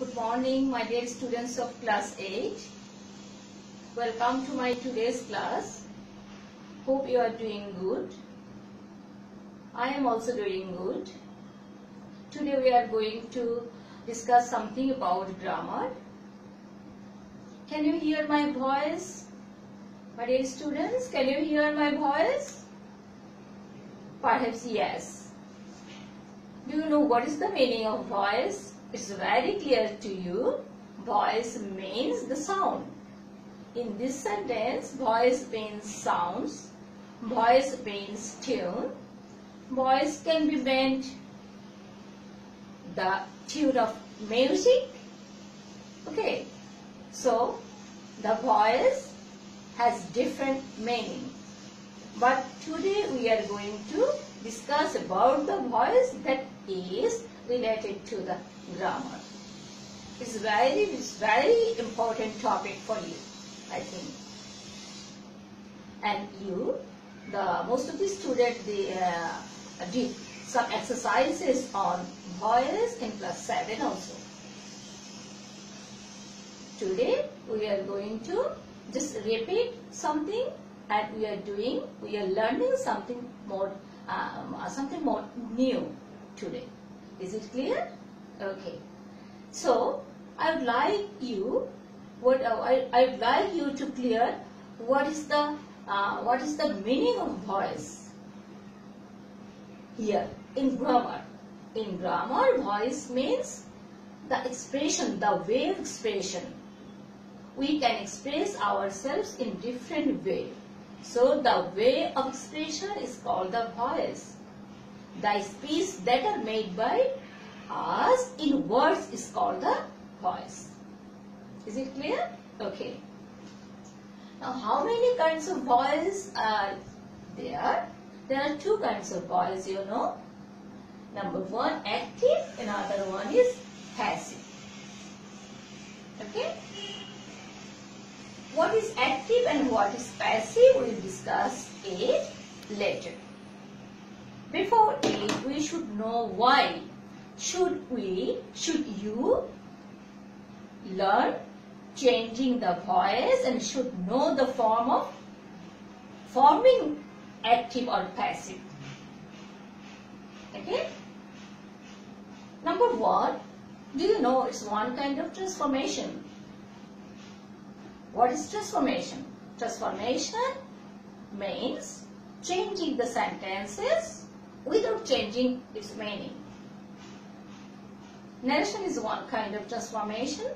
Good morning, my dear students of class 8. Welcome to my today's class. Hope you are doing good. I am also doing good. Today we are going to discuss something about grammar. Can you hear my voice? My dear students, can you hear my voice? Perhaps yes. Do you know what is the meaning of voice? It's very clear to you. Voice means the sound. In this sentence, voice means sounds. Voice means tune. Voice can be meant the tune of music. Okay. So, the voice has different meaning. But today we are going to discuss about the voice that is related to the grammar. It's very important topic for you, I think. And most of the students, they did some exercises on voice in class 7 also. Today we are going to just repeat something, and we are learning something more new today. Is it clear? Okay. So I would like you to clear what is the meaning of voice here in grammar. In grammar, voice means the expression, the way of expression. We can express ourselves in different way. So the way of expression is called the voice. The speech that are made by us in words is called the voice. Is it clear? Okay. Now, how many kinds of voice are there? There are two kinds of voice, you know. Number one, active, and another one is passive. Okay. What is active and what is passive, we will discuss it later. Before it, we should know why should you learn changing the voice and should know the form of forming active or passive. Okay? Number one, do you know it's one kind of transformation? What is transformation? Transformation means changing the sentences without changing its meaning. Narration is one kind of transformation.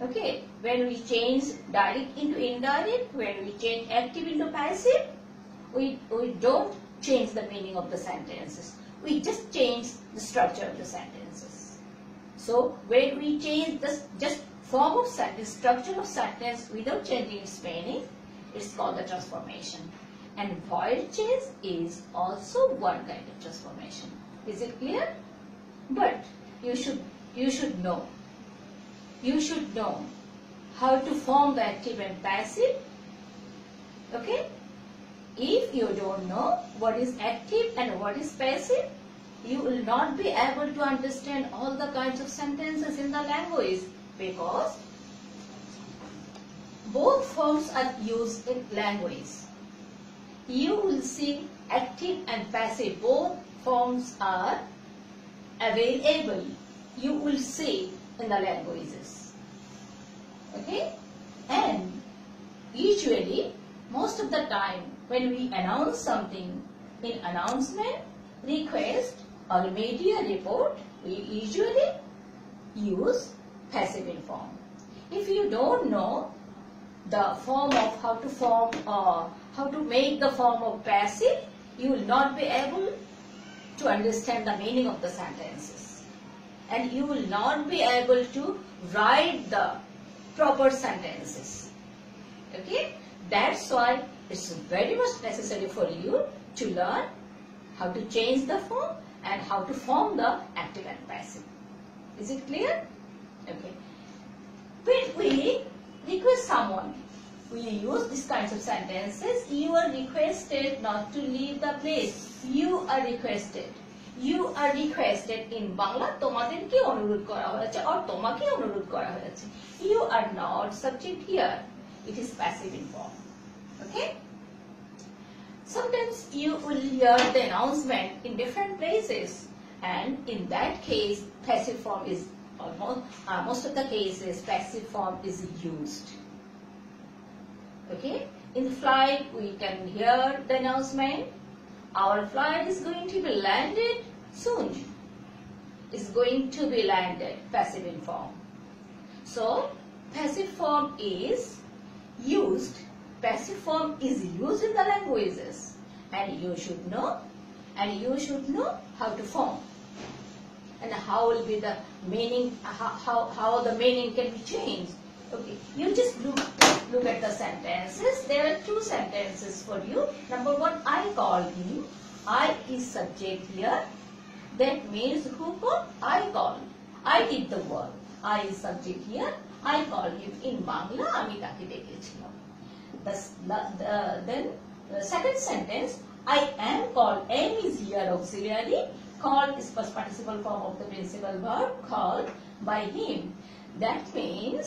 Okay, when we change direct into indirect, when we change active into passive, we don't change the meaning of the sentences. We just change the structure of the sentences. So when we change the just form of sentence, structure of sentence without changing its meaning, it's called the transformation. And voice change is also one kind of transformation. Is it clear? But you should know how to form the active and passive. Okay? If you don't know what is active and what is passive, you will not be able to understand all the kinds of sentences in the language, because both forms are used in language. You will see active and passive, both forms are available. You will see in the languages. Okay? And usually, most of the time, when we announce something in announcement, request or media report, we usually use passive in form. If you don't know the form of how to make the form of passive, you will not be able to understand the meaning of the sentences. And you will not be able to write the proper sentences. Okay? That's why it's very much necessary for you to learn how to change the form and how to form the active and passive. Is it clear? Okay. When we request someone, we use these kinds of sentences. You are requested not to leave the place. You are requested. you are requested in Bangla, তোমাদেরকে অনুরোধ করা হয়েছে or তোমাকে অনুরোধ করা হয়েছে. You are not subject here. It is passive in form. Okay? Sometimes you will hear the announcement in different places, and in that case passive form is almost most of the cases passive form is used. Okay, in the flight we can hear the announcement, our flight is going to be landed soon, is going to be landed, passive in form. So passive form is used. Passive form is used in the languages, and you should know how to form and how will be the meaning, how the meaning can be changed. Okay, you just look at the sentences. There are two sentences for you. Number one, I called him. I is subject here. That means who called? I called. I did the work. I is subject here. I called him. In Bangla, আমি তাকে ডেকেছিলাম. Then the second sentence, I am called. Am is here auxiliary. Called is first participle form of the principal verb called by him. That means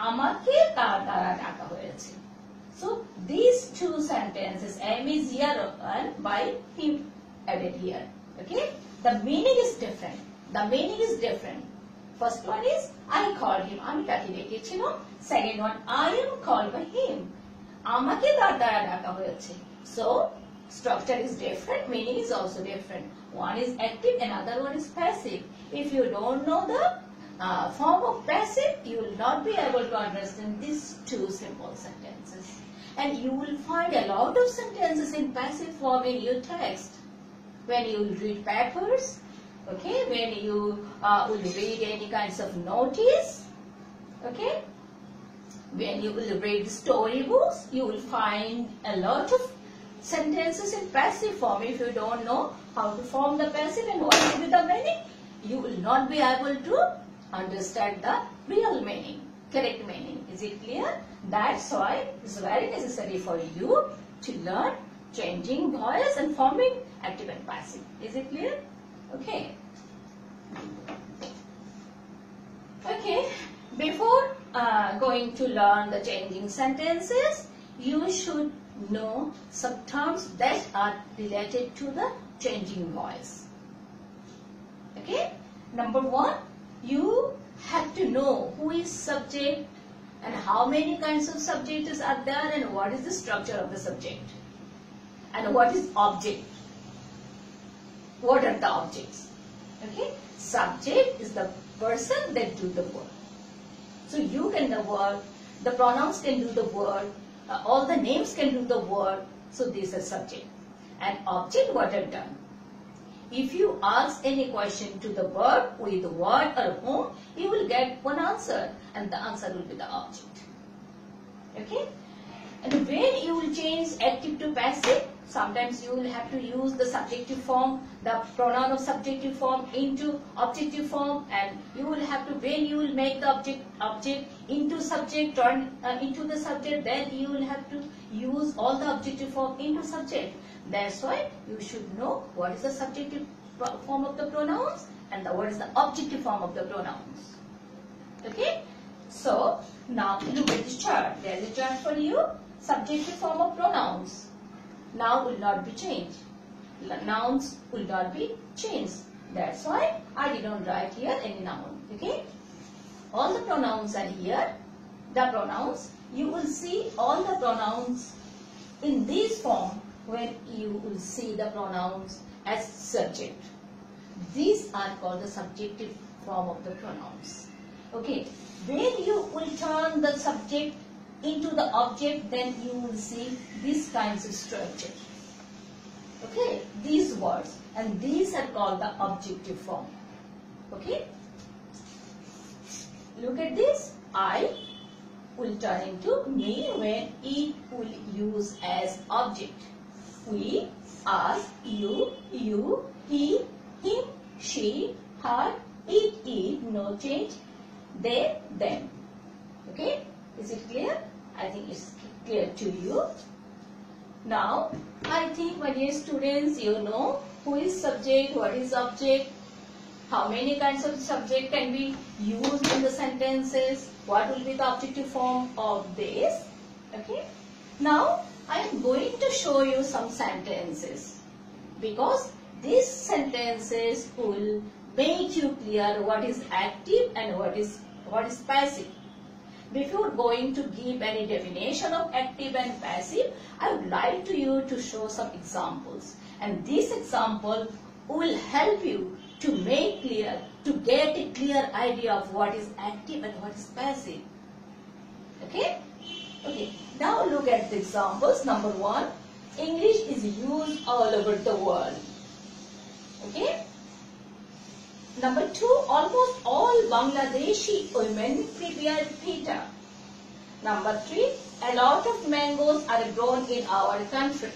আমাকে তার দ্বারা ডাকা হয়েছে. So these two sentences, am is here and by him added here. Okay, the meaning is different. The meaning is different. First one is I called him. আমি তাকে ডেকেছিলাম. Second one, I am called by him. আমাকে তার দ্বারা ডাকা হয়েছে. So structure is different, meaning is also different. One is active, another one is passive. If you don't know the form of passive, you will not be able to understand these two simple sentences. And you will find a lot of sentences in passive form in your text. When you read papers, okay, when you will read any kinds of notice, okay, when you will read storybooks, you will find a lot of sentences in passive form. If you don't know how to form the passive and what will be the meaning, you will not be able to understand the real meaning, correct meaning. Is it clear? That's why it's very necessary for you to learn changing voice and forming active and passive. Is it clear? Okay. Okay. Before going to learn the changing sentences, you should know some terms that are related to the changing voice. Okay? Number one, you have to know who is subject and how many kinds of subjects are there and what is the structure of the subject and what is object. What are the objects? Okay? Subject is the person that do the work. So you can the word, the pronouns can do the word, all the names can do the word. So this is subject. And object, what are done? If you ask any question to the verb with word or whom, you will get one answer, and the answer will be the object. Okay? And when you will change active to passive, sometimes you will have to use the subjective form, the pronoun of subjective form into objective form, and you will have to, when you will make the object into subject, turn into the subject, then you will have to use all the objective form into subject. That's why you should know what is the subjective form of the pronouns and what is the objective form of the pronouns. Okay? So now look at this chart. There is a chart for you. Subjective form of pronouns. Noun will not be changed. Nouns will not be changed. That's why I did not write here any noun. Okay? All the pronouns are here. The pronouns, you will see all the pronouns in this form when you will see the pronouns as subject. These are called the subjective form of the pronouns. Okay? When you will turn the subject into the object, then you will see these kinds of structure. Okay? These words. And these are called the objective form. Okay? Look at this. I will turn into me when it will use as object. We, us, you, he, him, she, her, it, no change, they, them. Okay? Is it clear? I think it's clear to you. Now, I think, my dear students, you know who is subject, what is object, how many kinds of subject can be used in the sentences, what will be the objective form of this. Okay. Now, I am going to show you some sentences because these sentences will make you clear what is active and what is passive. Before going to give any definition of active and passive, I would like you to show some examples. And this example will help you to make clear, to get a clear idea of what is active and what is passive. Okay? Okay. Now look at the examples. Number 1, English is used all over the world. Okay? Number 2, almost all Bangladeshi women prepare pita. Number 3, a lot of mangoes are grown in our country.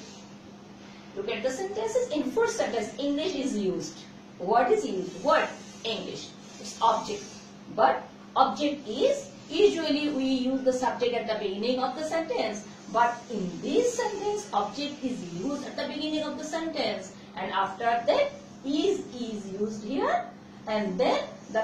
Look at the sentences. In first sentence, English is used. What is used? What? English. It's object. But object is, usually we use the subject at the beginning of the sentence. But in this sentence, object is used at the beginning of the sentence. And after that, is used here. And then the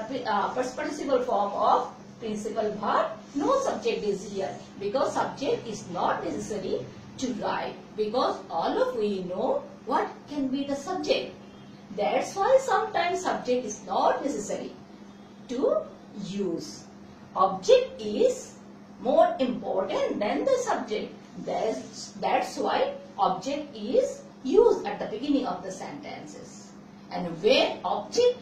first participle form of principal verb, no subject is here because subject is not necessary to write because all of we know what can be the subject. That's why sometimes subject is not necessary to use. Object is more important than the subject. That's why object is used at the beginning of the sentences. And when object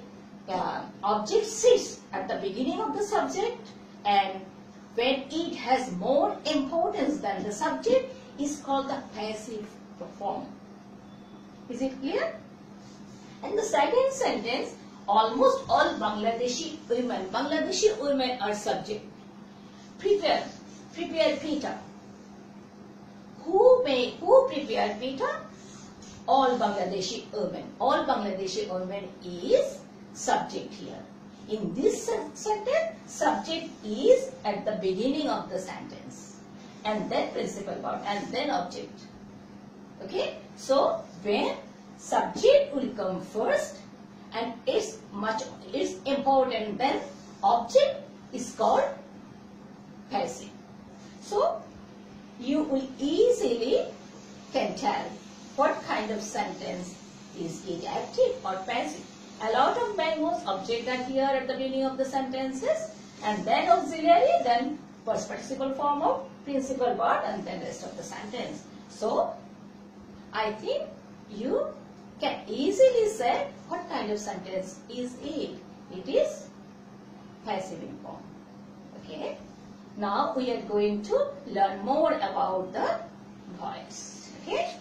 sits at the beginning of the subject and when it has more importance than the subject is called the passive form. Is it clear? And the second sentence, almost all Bangladeshi women are subject. Prepare pita. Who prepare pita? All Bangladeshi women. All Bangladeshi women is subject here. In this sentence, subject is at the beginning of the sentence and then principal verb and then object. Okay? So, when subject will come first and it's important, then object is called passive. So, you will easily can tell what kind of sentence is it, active or passive. A lot of mangoes, object are here at the beginning of the sentences and then auxiliary, then first participle form of principal verb and then rest of the sentence. So, I think you can easily say what kind of sentence is it. It is passive in form. Okay. Now we are going to learn more about the voice. Okay.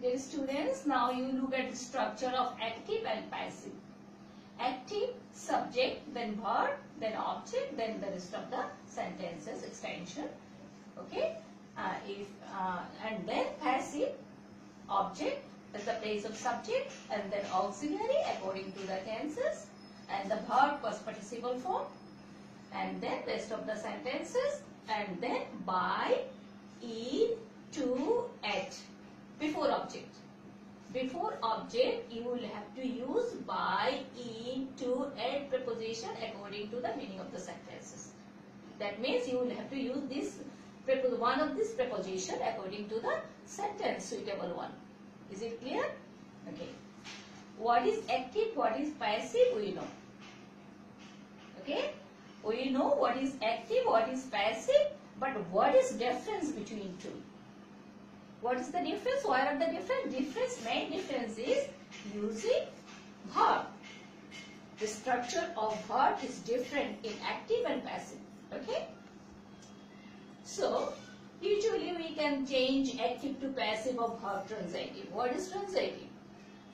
Dear students, now you look at the structure of active and passive. Active, subject, then verb, then object, then the rest of the sentences extension. Okay. And then passive, object is the place of subject and then auxiliary according to the tenses and the verb first participle form and then rest of the sentences and then by, in, to, at. Before object. Before object, you will have to use by, in, to, at preposition according to the meaning of the sentences. That means you will have to use this one of this preposition according to the sentence suitable one. Is it clear? Okay. What is active, what is passive, we know. Okay. We know what is active, what is passive, but what is difference between two? What is the difference? What are the difference? Main difference is using verb. The structure of verb is different in active and passive. Okay. So, usually we can change active to passive of verb transitive. What is transitive?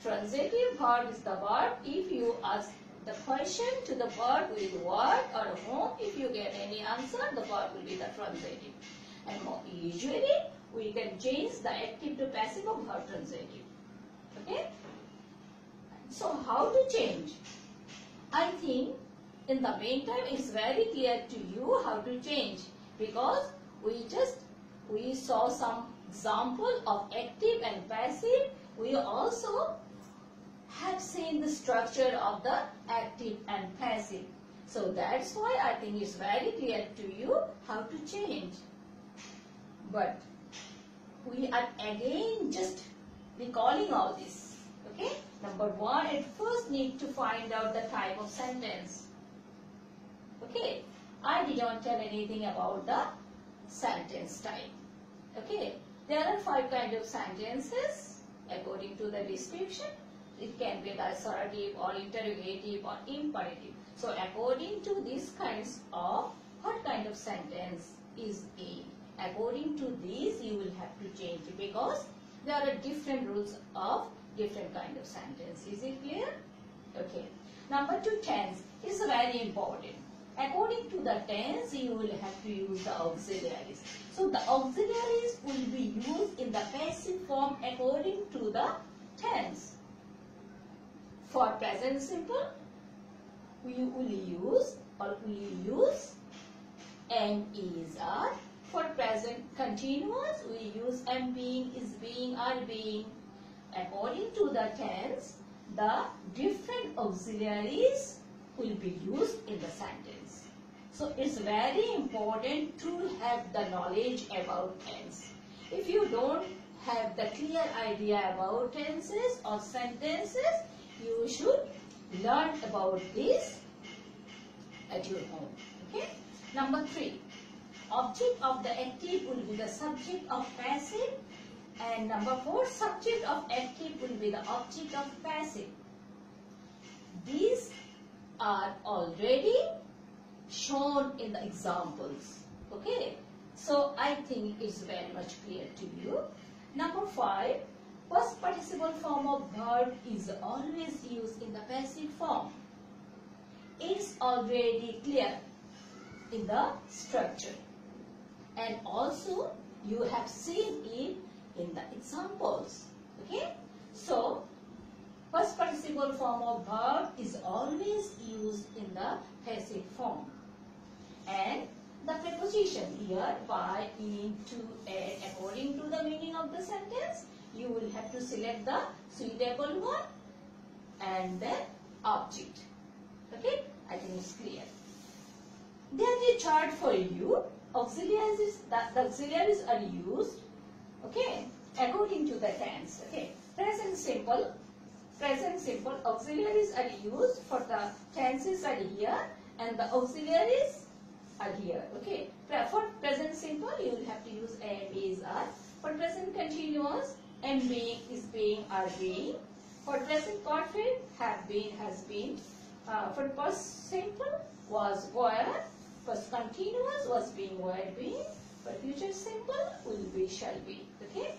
Transitive verb is the verb. If you ask the question to the verb with what or whom, if you get any answer, the verb will be the transitive. And usually, we can change the active to passive of verb transitive. Okay? So, how to change? I think in the meantime, it's very clear to you how to change because we saw some example of active and passive, we also have seen the structure of the active and passive. So that's why I think it's very clear to you how to change. But we are again just recalling all this. Okay? Number one, at first need to find out the type of sentence. Okay? I did not tell anything about the sentence type. Okay? There are 5 kinds of sentences according to the description. It can be assertive or interrogative or imperative. So according to these kinds of, what kind of sentence is A? According to these you will have to change it, because there are different rules of different kind of sentence. Is it clear? Okay. Number 2, tense is very important. According to the tense you will have to use the auxiliaries. So the auxiliaries will be used in the passive form according to the tense. For present simple, we will use am, is, are. For present continuous, we use am, being, is, being, are, being. According to the tense, the different auxiliaries will be used in the sentence. So it's very important to have the knowledge about tense. If you don't have the clear idea about tenses or sentences, you should learn about this at your home. Okay? Number 3, object of the active will be the subject of passive, and number 4, subject of active will be the object of passive. These are already shown in the examples. Okay? So I think it's very much clear to you. Number 5, past participle form of verb is always used in the passive form. It's already clear in the structure, and also you have seen it in the examples. Okay? So past participle form of verb is always used in the passive form, and the preposition here by, in, to, and according to the meaning of the sentence, you will have to select the suitable one and then object. Okay? I think it's clear. There is a chart for you. Auxiliaries, the auxiliaries are used, okay, according to the tense. Okay? Present simple auxiliaries are used. For the tenses are here and the auxiliaries are here. Okay? For present simple you will have to use am, is, are. For present continuous, am, being, is, being, are, being. For present perfect, have been, has been. For past simple was, were. Past continuous was, being, were, being. For future simple will be, shall be. Okay?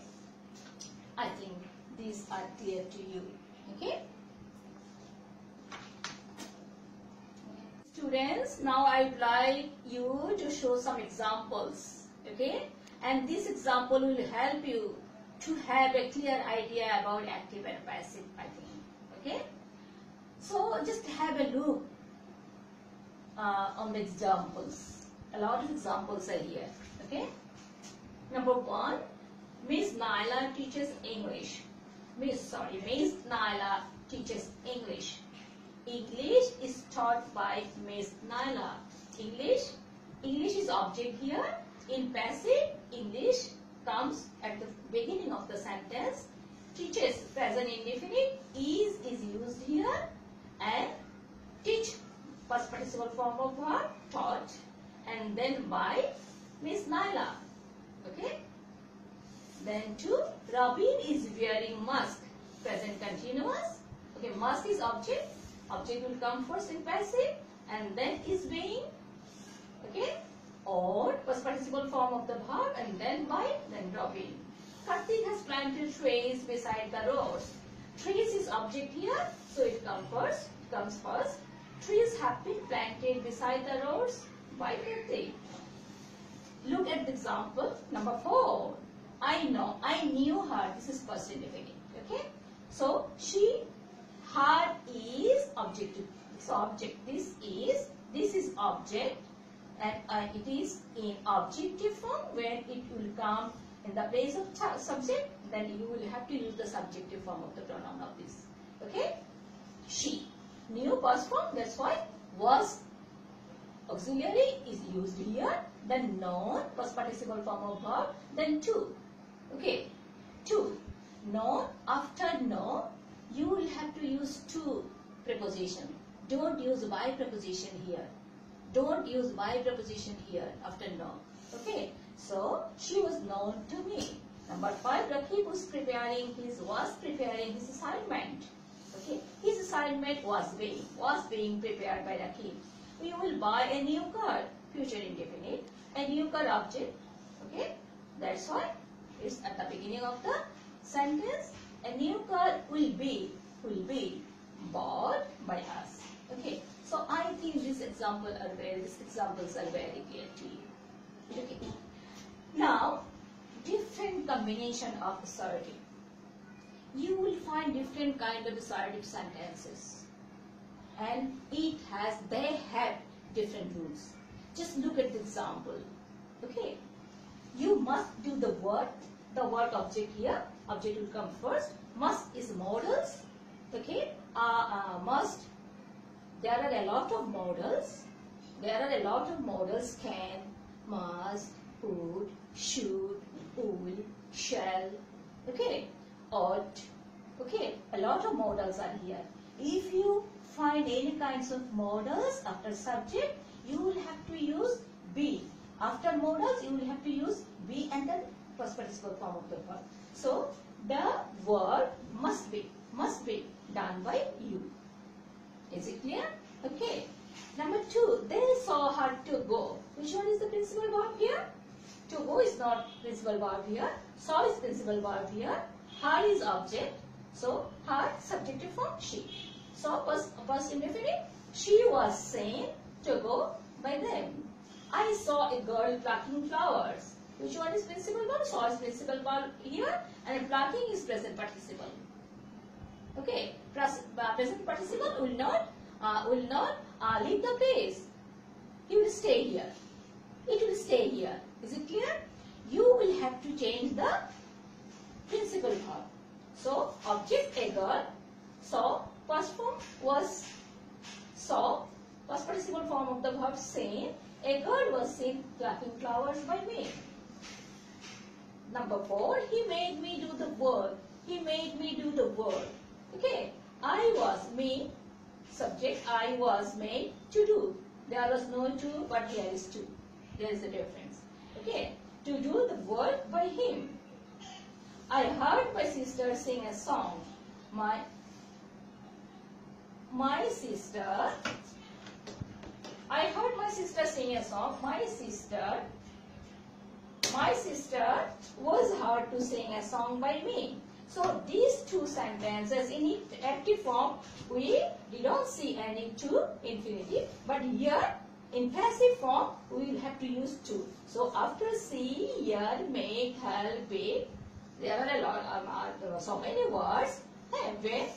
I think these are clear to you. Okay? Students, now I would like you to show some examples. Okay? And this example will help you to have a clear idea about active and passive, I think. Okay? So just have a look on the examples. A lot of examples are here. Okay? Number 1, Miss Naila teaches English. Miss Naila teaches English. English is taught by Miss Naila. English is object here. In passive, English comes at the beginning of the sentence. Teaches, present indefinite, is used here, and teach, past participle form of verb, taught, and then by Miss Naila. Okay? Then 2, Robin is wearing mask, present continuous. Okay, mask is object. Object will come first in passive and then is being. Okay? Or past participle form of the verb and then by, then Robin. Karthik has planted trees beside the roads. Trees is object here, so it comes first. Trees have been planted beside the roads by Karthik. Look at the example. Number 4. I knew her. This is past indefinite. Okay? So she, her is objective. So object. This is object, and it is in objective form when it will come in the place of subject, then you will have to use the subjective form of the pronoun of this. Okay? She. New past form, that's why was auxiliary is used here. Then known, past participle form of verb. Then to. Okay? To. Known, after know, you will have to use to preposition. Don't use by preposition here. Don't use by preposition here after know. Okay? So, she was known to me. Number 5, Rakib was preparing his assignment. Okay? His assignment was being prepared by Rakib. We will buy a new car, future indefinite, a new car object. Okay? That's why it's at the beginning of the sentence. A new car will be bought by us. Okay? So I think these examples are very clear to you. Okay? Now, different combination of assertive. You will find different kind of assertive sentences, and they have different rules. Just look at the example. Okay? You must do the word object here. Object will come first. Must is modals. Okay? Must. There are a lot of modals. Can, must, would, should, will, shall. Okay? Ought. Okay? A lot of modals are here. If you find any kinds of modals after subject, you will have to use be. After modals, you will have to use be and then first participle form of the verb. So, the word must be done by you. Is it clear? Okay. Number 2, they saw her to go. Which one is the principal verb here? To go is not principal verb here. Saw is principal verb here. Her is object. So, her subjective form she. So, past indefinite. She was seen to go by them. I saw a girl plucking flowers. Which one is principal verb? Saw is principal verb here, and plucking is present participle. Okay, present participle will not leave the place. He will stay here. It will stay here. Is it clear? You will have to change the principal verb. So, object a girl. Saw, past form was saw. Past participle form of the verb seen. A girl was seen plucking flowers by me. Number 4, he made me do the work. Okay, I was me. Subject, I was made to do. There was no to, but here is to. There is a difference. Okay, to do the work by him. I heard my sister sing a song. My sister. I heard my sister sing a song. My sister was heard to sing a song by me. So these two sentences in active form, we don't see any to infinitive, but here in passive form we will have to use to. So after see, hear, make, help, be, there are so many words. When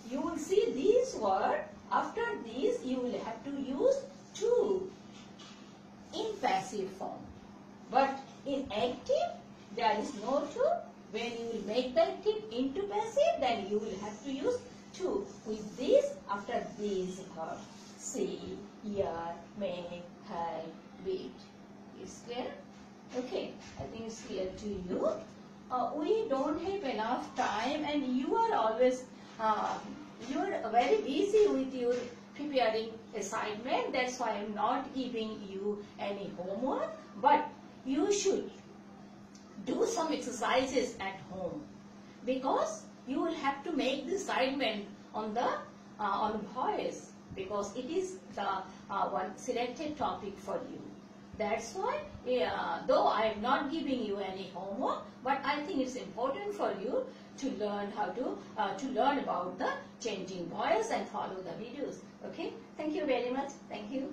you will see these words, after these you will have to use to in passive form. But in active, there is no to. When you will make the active into passive, then you will have to use to. With this, after these verbs, see, hear, make, help, beat. Is clear? Okay, I think it's clear to you. We don't have enough time, and you are always you are very busy with your preparing assignment. That's why I'm not giving you any homework, but you should do some exercises at home, because you will have to make the assignment on the voice, because it is the one selected topic for you. That's why, though I am not giving you any homework, but I think it's important for you to learn how to learn about the changing voice and follow the videos. Okay? Thank you very much. Thank you.